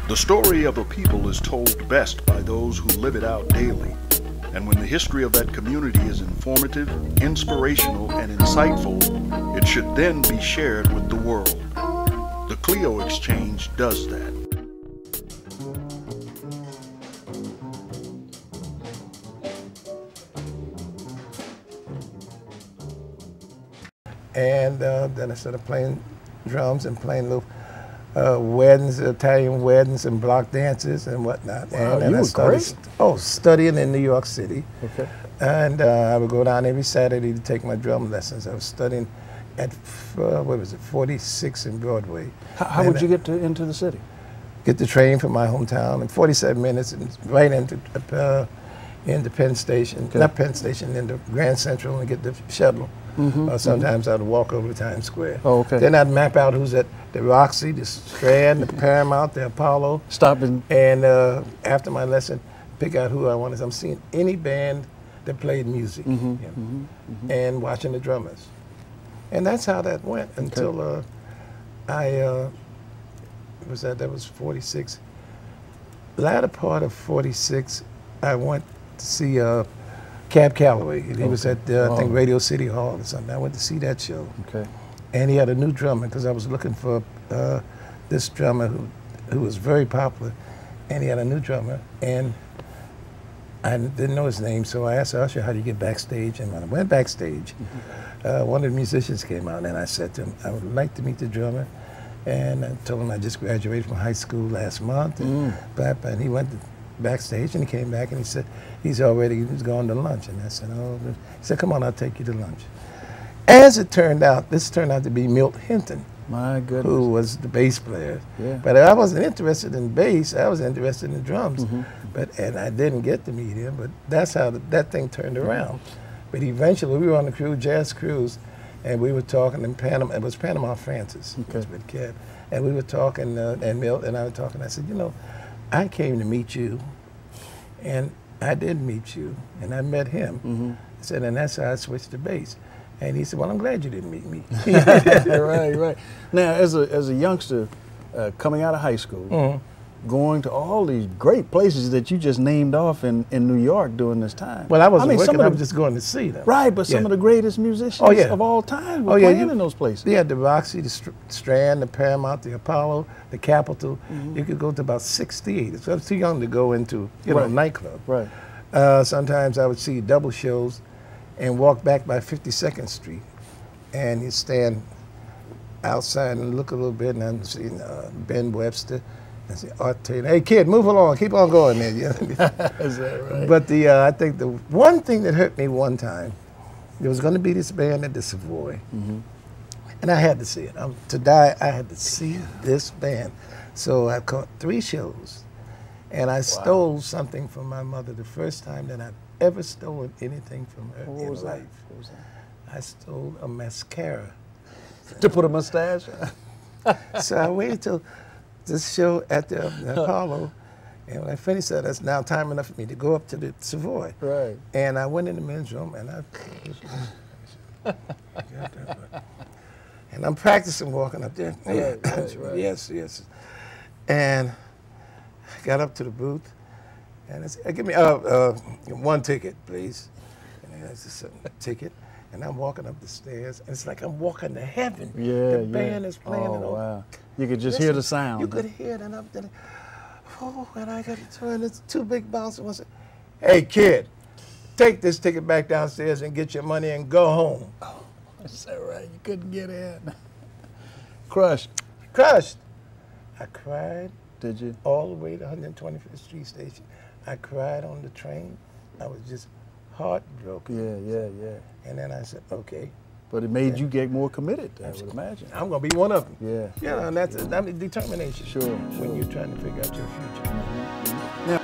The story of a people is told best by those who live it out daily. And when the history of that community is informative, inspirational, and insightful, it should then be shared with the world. The Clio Exchange does that. And then I started playing drums and playing little weddings, Italian weddings and block dances and whatnot. Wow, and you I were started, great. Studying in New York City. Okay. And I would go down every Saturday to take my drum lessons. I was studying at, 46 in Broadway. How would you get into the city? Get the train from my hometown in 47 minutes and right into Penn Station, Okay. not Penn Station, into Grand Central and get the shuttle. Or sometimes I'd walk over to Times Square. Oh, okay. Then I'd map out who's at the Roxy, the Strand, the Paramount, the Apollo. Stopping. And after my lesson, pick out who I wanted. I'm seeing any band that played music and watching the drummers. And that's how that went until that was 46. Latter part of 46, I went to see Cab Calloway. He was at, I think, Radio City Hall or something. I went to see that show. Okay. And he had a new drummer, because I was looking for this drummer who was very popular. And he had a new drummer. And I didn't know his name, so I asked Usher, how do you get backstage? And when I went backstage, one of the musicians came out, and I said to him, I would like to meet the drummer. And I told him I just graduated from high school last month. And he went backstage, and he came back, and he said, he was going to lunch. And I said, oh. He said, come on, I'll take you to lunch. As it turned out, this turned out to be Milt Hinton. My goodness. Who was the bass player. Yeah. But I wasn't interested in bass, I was interested in drums. And I didn't get to meet him, but that's how that thing turned around. But eventually, we were on the jazz cruise, and we were talking in Panama. It was Panama Francis, with Keter. And we were talking, and Milt and I were talking. I said, you know, I came to meet you, and I did meet you, and I met him. I said, and that's how I switched to bass. And he said, well, I'm glad you didn't meet me. Right. Now, as a youngster coming out of high school, going to all these great places that you just named off in New York during this time. Well, I wasn't working, I was just going to see them. Right, but some of the greatest musicians of all time were playing in those places. Yeah, the Roxy, the Strand, the Paramount, the Apollo, the Capitol. You could go to about 6 theaters. So I was too young to go into, a nightclub. Right. Sometimes I would see double shows and walk back by 52nd Street. And you stand outside and look a little bit, and I'm seeing Ben Webster. I say, Art Taylor, hey kid, move along, keep on going there. Is that right? But I think the one thing that hurt me one time, there was going to be this band at the Savoy, and I had to see it. To die, I had to see this band. So I caught 3 shows, and I stole something from my mother, the first time that I've ever stolen anything from her in life. What was that? I stole a mascara. To put a mustache? So I waited till this show at the Apollo, and when I finished that, that's now time enough for me to go up to the Savoy. Right. And I went in the men's room, and and I'm practicing walking up there. Right. Yes. And I got up to the booth, and I said, give me 1 ticket, please. And I said, a ticket. And I'm walking up the stairs, and it's like I'm walking to heaven. Yeah, the band is playing. Oh, wow. You could just hear the sound. You could hear it, and I'm there. Oh, and I got to turn. It's 2 big bouncers. Hey, kid, take this ticket back downstairs and get your money and go home. Oh, is that right? You couldn't get in. Crushed. I cried. Did you? All the way to 125th Street Station. I cried on the train. I was just heartbroken. Yeah. And then I said, okay. But it made you get more committed, I would imagine. I'm going to be one of them. Yeah. Yeah, and that's determination. Sure. When you're trying to figure out your future. Now,